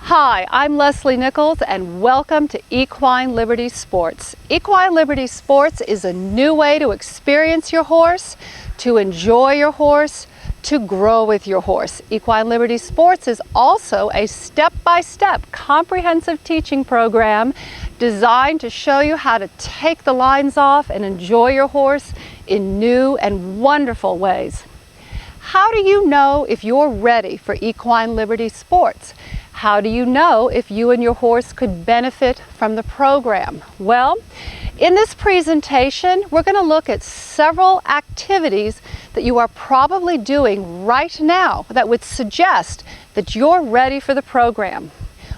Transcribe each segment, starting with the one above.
Hi, I'm Leslie Nichols and welcome to Equine Liberty Sports. Equine Liberty Sports is a new way to experience your horse, to enjoy your horse, to grow with your horse. Equine Liberty Sports is also a step-by-step comprehensive teaching program designed to show you how to take the lines off and enjoy your horse in new and wonderful ways. How do you know if you're ready for Equine Liberty Sports? How do you know if you and your horse could benefit from the program? Well, in this presentation, we're going to look at several activities that you are probably doing right now that would suggest that you're ready for the program.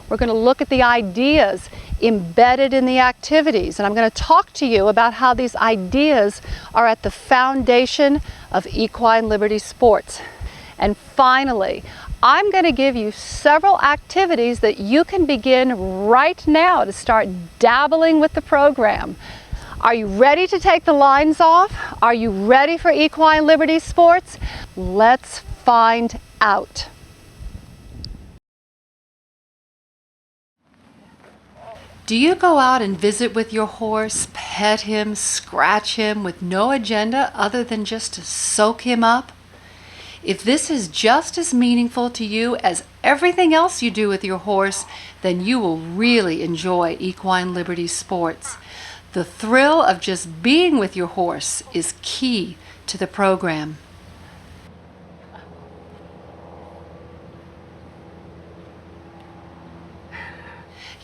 We're going to look at the ideas embedded in the activities, and I'm going to talk to you about how these ideas are at the foundation of Equine Liberty Sports. And finally, I'm going to give you several activities that you can begin right now to start dabbling with the program. Are you ready to take the lines off? Are you ready for Equine Liberty Sports? Let's find out. Do you go out and visit with your horse, pet him, scratch him with no agenda other than just to soak him up? If this is just as meaningful to you as everything else you do with your horse, then you will really enjoy Equine Liberty Sports. The thrill of just being with your horse is key to the program.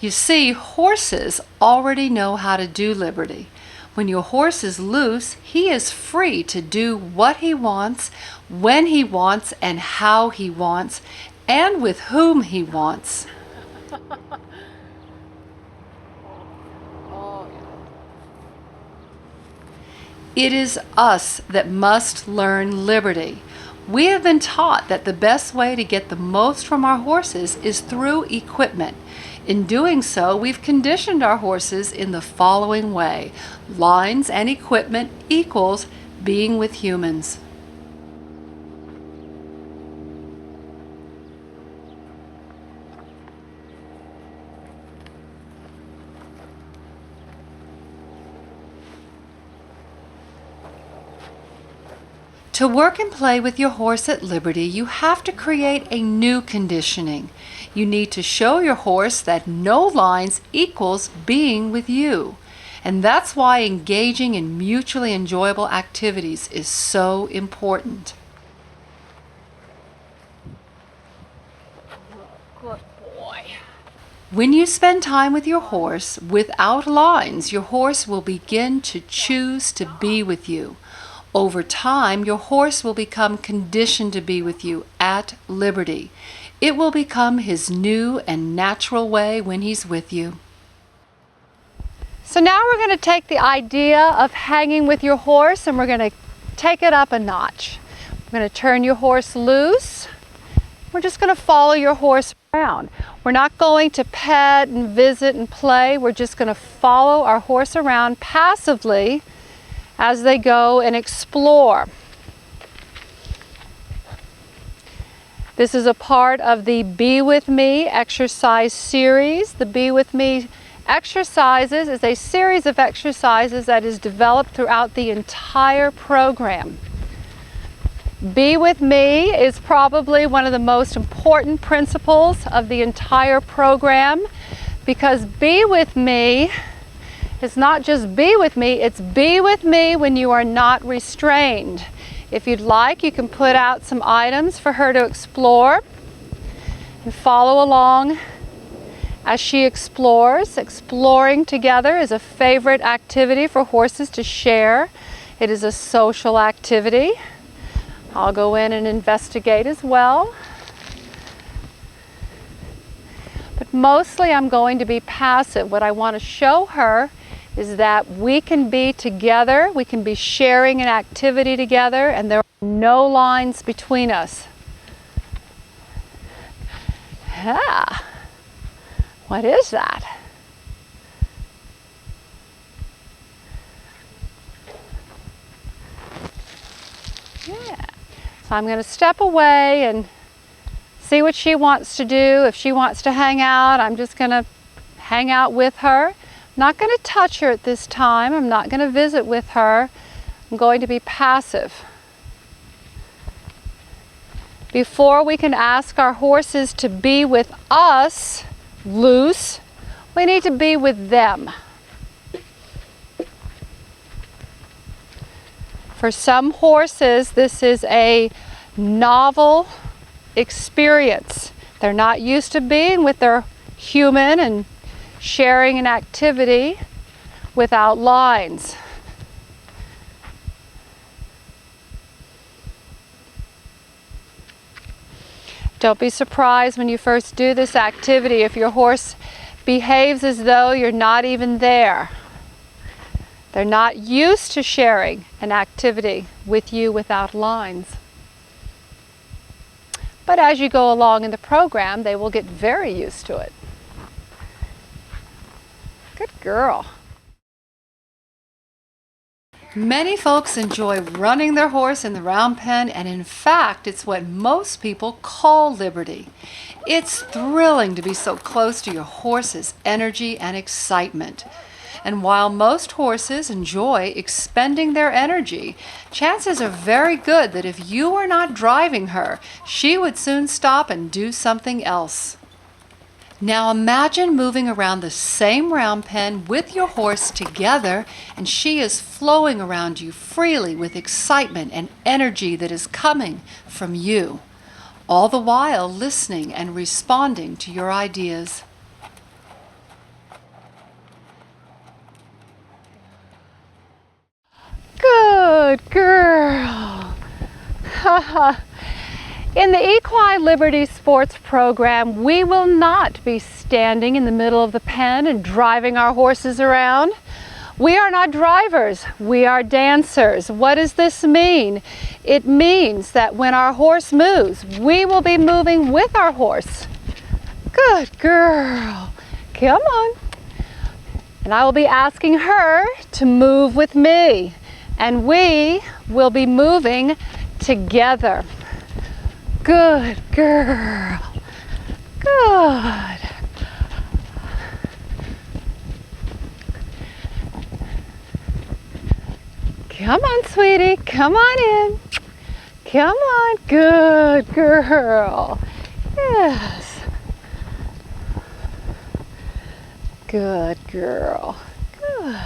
You see, horses already know how to do liberty. When your horse is loose, he is free to do what he wants, when he wants, and how he wants, and with whom he wants. It is us that must learn liberty. We have been taught that the best way to get the most from our horses is through equipment. In doing so, we've conditioned our horses in the following way: lines and equipment equals being with humans. To work and play with your horse at liberty, you have to create a new conditioning. You need to show your horse that no lines equals being with you. And that's why engaging in mutually enjoyable activities is so important. Good boy. When you spend time with your horse without lines, your horse will begin to choose to be with you. Over time, your horse will become conditioned to be with you at liberty. It will become his new and natural way when he's with you. So now we're going to take the idea of hanging with your horse and we're going to take it up a notch. We're going to turn your horse loose. We're just going to follow your horse around. We're not going to pet and visit and play. We're just going to follow our horse around passively as they go and explore. This is a part of the Be With Me exercise series. The Be With Me exercises is a series of exercises that is developed throughout the entire program. Be With Me is probably one of the most important principles of the entire program, because Be With Me is not just be with me, it's be with me when you are not restrained. If you'd like, you can put out some items for her to explore and follow along as she explores. Exploring together is a favorite activity for horses to share. It is a social activity. I'll go in and investigate as well. But mostly I'm going to be passive. What I want to show her is that we can be together, we can be sharing an activity together, and there are no lines between us. Yeah. What is that? Yeah. So I'm going to step away and see what she wants to do. If she wants to hang out, I'm just going to hang out with her. I'm not going to touch her at this time. I'm not going to visit with her. I'm going to be passive. Before we can ask our horses to be with us loose, we need to be with them. For some horses, this is a novel experience. They're not used to being with their human and sharing an activity without lines. Don't be surprised when you first do this activity if your horse behaves as though you're not even there. They're not used to sharing an activity with you without lines. But as you go along in the program, they will get very used to it. Good girl. Many folks enjoy running their horse in the round pen, and in fact, it's what most people call liberty. It's thrilling to be so close to your horse's energy and excitement. And while most horses enjoy expending their energy, chances are very good that if you were not driving her, she would soon stop and do something else. Now imagine moving around the same round pen with your horse together, and she is flowing around you freely with excitement and energy that is coming from you, all the while listening and responding to your ideas. Good girl. In the Equine Liberty Sports program, we will not be standing in the middle of the pen and driving our horses around. We are not drivers, we are dancers. What does this mean? It means that when our horse moves, we will be moving with our horse. Good girl. Come on. And I will be asking her to move with me. And we will be moving together. Good girl. Good. Come on, sweetie. Come on in. Come on. Good girl. Yes. Good girl. Good.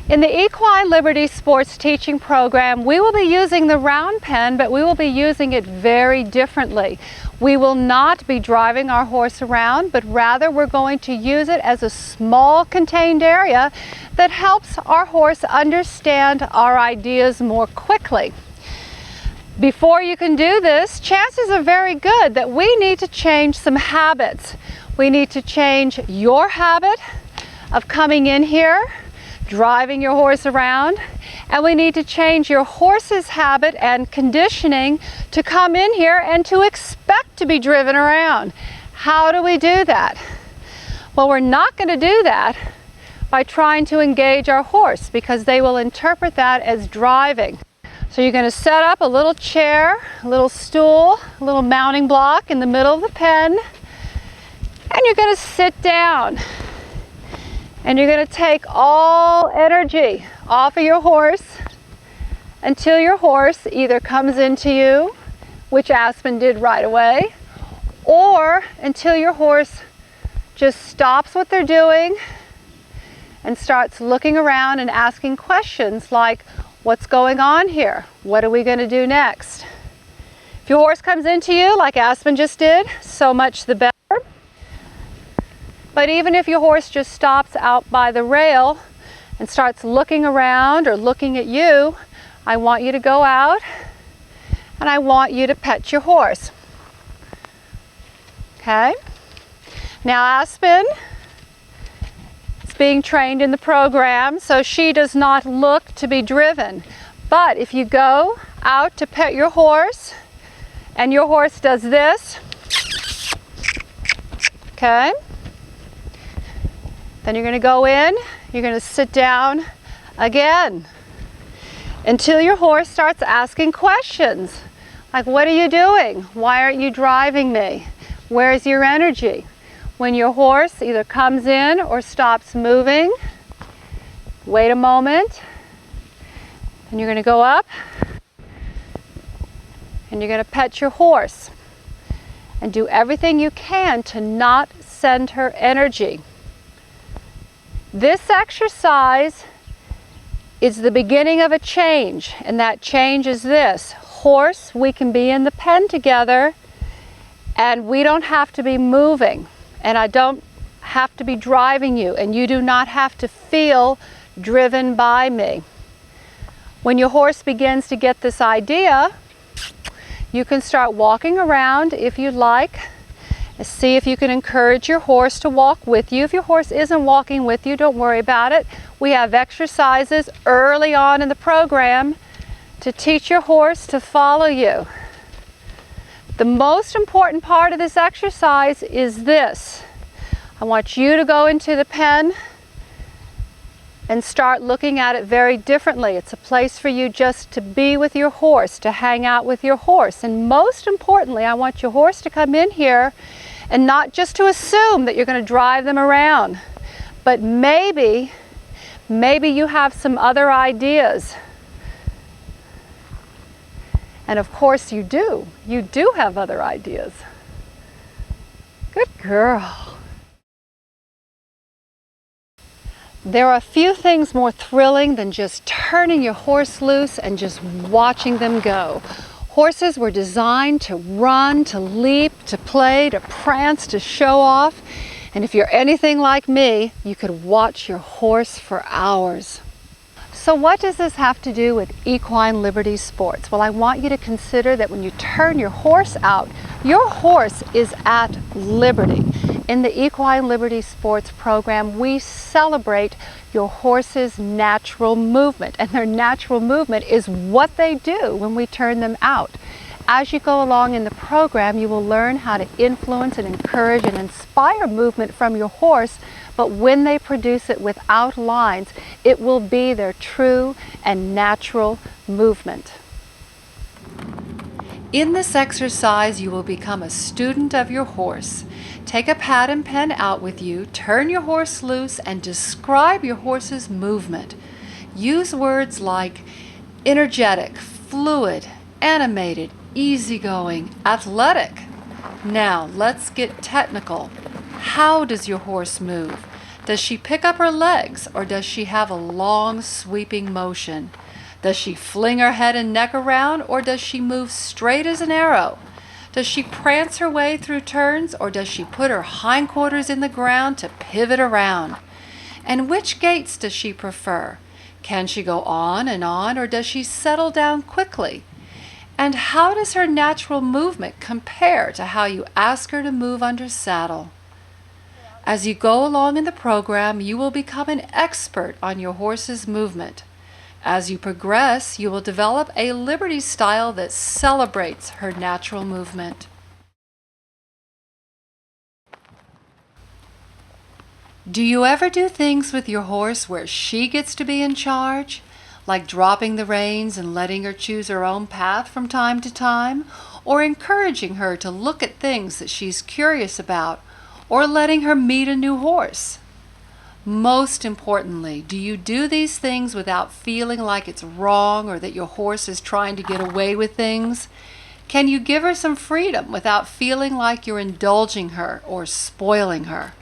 In the Equine Liberty Sports teaching program, we will be using the round pen, but we will be using it very differently. We will not be driving our horse around, but rather we're going to use it as a small contained area that helps our horse understand our ideas more quickly. Before you can do this, chances are very good that we need to change some habits. We need to change your habit of coming in here, driving your horse around, and we need to change your horse's habit and conditioning to come in here and to expect to be driven around. How do we do that? Well, we're not going to do that by trying to engage our horse, because they will interpret that as driving. So you're going to set up a little chair, a little stool, a little mounting block in the middle of the pen, and you're going to sit down. And you're going to take all energy off of your horse until your horse either comes into you, which Aspen did right away, or until your horse just stops what they're doing and starts looking around and asking questions like, what's going on here? What are we going to do next? If your horse comes into you like Aspen just did, so much the better. But even if your horse just stops out by the rail and starts looking around or looking at you, I want you to go out and I want you to pet your horse. Okay? Now Aspen is being trained in the program, so she does not look to be driven. But if you go out to pet your horse and your horse does this, okay? Then you're going to go in, you're going to sit down again until your horse starts asking questions Like, what are you doing? Why aren't you driving me? Where's your energy? When your horse either comes in or stops moving, wait a moment, and you're going to go up and you're going to pet your horse and do everything you can to not send her energy. This exercise is the beginning of a change, and that change is this. Horse, we can be in the pen together and we don't have to be moving, and I don't have to be driving you, and you do not have to feel driven by me. When your horse begins to get this idea, you can start walking around if you'd like. See if you can encourage your horse to walk with you. If your horse isn't walking with you, don't worry about it. We have exercises early on in the program to teach your horse to follow you. The most important part of this exercise is this. I want you to go into the pen and start looking at it very differently. It's a place for you just to be with your horse, to hang out with your horse. And most importantly, I want your horse to come in here and not just to assume that you're going to drive them around, but maybe you have some other ideas. And of course you do. You do have other ideas. Good girl. There are a few things more thrilling than just turning your horse loose and just watching them go. Horses were designed to run, to leap, to play, to prance, to show off. And if you're anything like me, you could watch your horse for hours. So what does this have to do with Equine Liberty Sports? Well, I want you to consider that when you turn your horse out, your horse is at liberty. In the Equine Liberty Sports program, we celebrate your horse's natural movement, and their natural movement is what they do when we turn them out. As you go along in the program, you will learn how to influence and encourage and inspire movement from your horse, but when they produce it without lines, it will be their true and natural movement. In this exercise, you will become a student of your horse. Take a pad and pen out with you, turn your horse loose, and describe your horse's movement. Use words like energetic, fluid, animated, easygoing, athletic. Now, let's get technical. How does your horse move? Does she pick up her legs, or does she have a long, sweeping motion? Does she fling her head and neck around, or does she move straight as an arrow? Does she prance her way through turns, or does she put her hindquarters in the ground to pivot around? And which gaits does she prefer? Can she go on, or does she settle down quickly? And how does her natural movement compare to how you ask her to move under saddle? As you go along in the program, you will become an expert on your horse's movement. As you progress, you will develop a Liberty style that celebrates her natural movement. Do you ever do things with your horse where she gets to be in charge? Like dropping the reins and letting her choose her own path from time to time? Or encouraging her to look at things that she's curious about? Or letting her meet a new horse? Most importantly, do you do these things without feeling like it's wrong or that your horse is trying to get away with things? Can you give her some freedom without feeling like you're indulging her or spoiling her?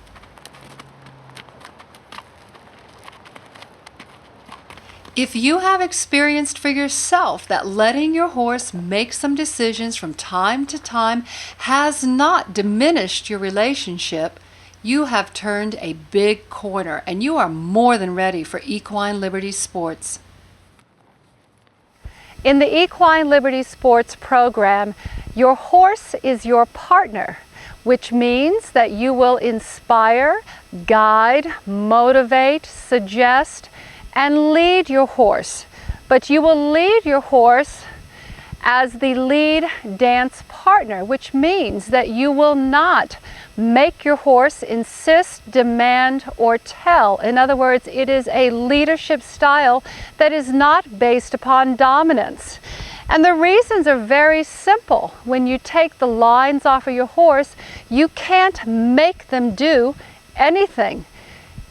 If you have experienced for yourself that letting your horse make some decisions from time to time has not diminished your relationship, you have turned a big corner and you are more than ready for Equine Liberty Sports. In the Equine Liberty Sports program, your horse is your partner, which means that you will inspire, guide, motivate, suggest, and lead your horse. But you will lead your horse as the lead dance partner, which means that you will not make your horse insist, demand, or tell. In other words, it is a leadership style that is not based upon dominance. And the reasons are very simple. When you take the lines off of your horse, you can't make them do anything.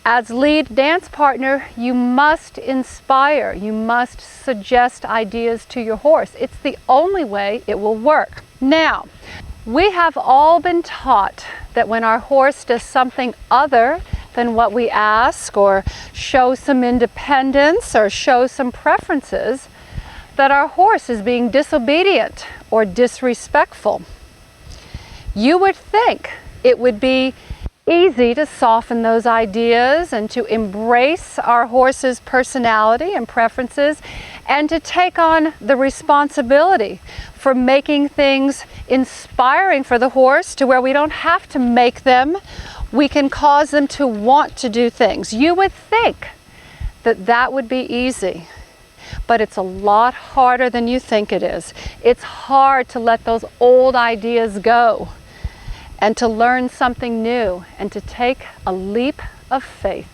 As lead dance partner, you must inspire, you must suggest ideas to your horse. It's the only way it will work. Now, we have all been taught that when our horse does something other than what we ask, or show some independence, or show some preferences, that our horse is being disobedient or disrespectful. You would think it would be easy to soften those ideas and to embrace our horse's personality and preferences, and to take on the responsibility for making things inspiring for the horse to where we don't have to make them. We can cause them to want to do things. You would think that that would be easy, but it's a lot harder than you think it is. It's hard to let those old ideas go and to learn something new and to take a leap of faith.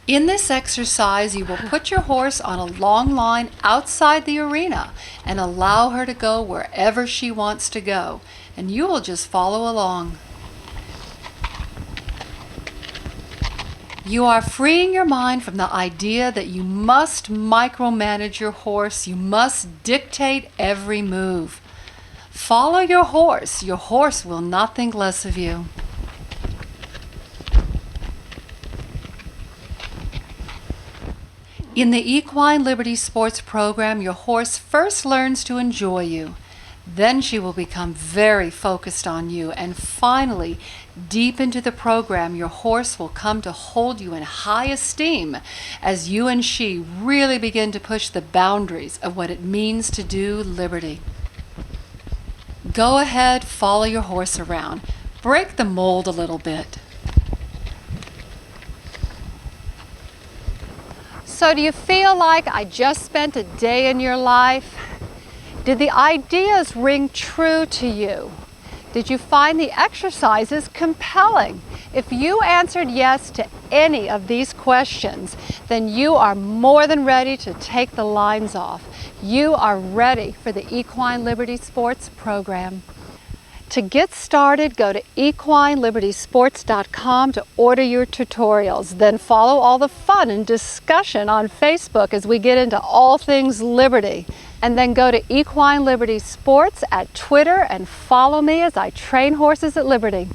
In this exercise, you will put your horse on a long line outside the arena and allow her to go wherever she wants to go, and you will just follow along. You are freeing your mind from the idea that you must micromanage your horse, you must dictate every move. Follow your horse will not think less of you. In the Equine Liberty Sports program, your horse first learns to enjoy you. Then she will become very focused on you, and finally, deep into the program, your horse will come to hold you in high esteem as you and she really begin to push the boundaries of what it means to do liberty. Go ahead, follow your horse around. Break the mold a little bit. So do you feel like I just spent a day in your life? Did the ideas ring true to you? Did you find the exercises compelling? If you answered yes to any of these questions, then you are more than ready to take the lines off. You are ready for the Equine Liberty Sports program. To get started, go to equinelibertysports.com to order your tutorials. Then follow all the fun and discussion on Facebook as we get into all things liberty. And then go to Equine Liberty Sports at Twitter and follow me as I train horses at liberty.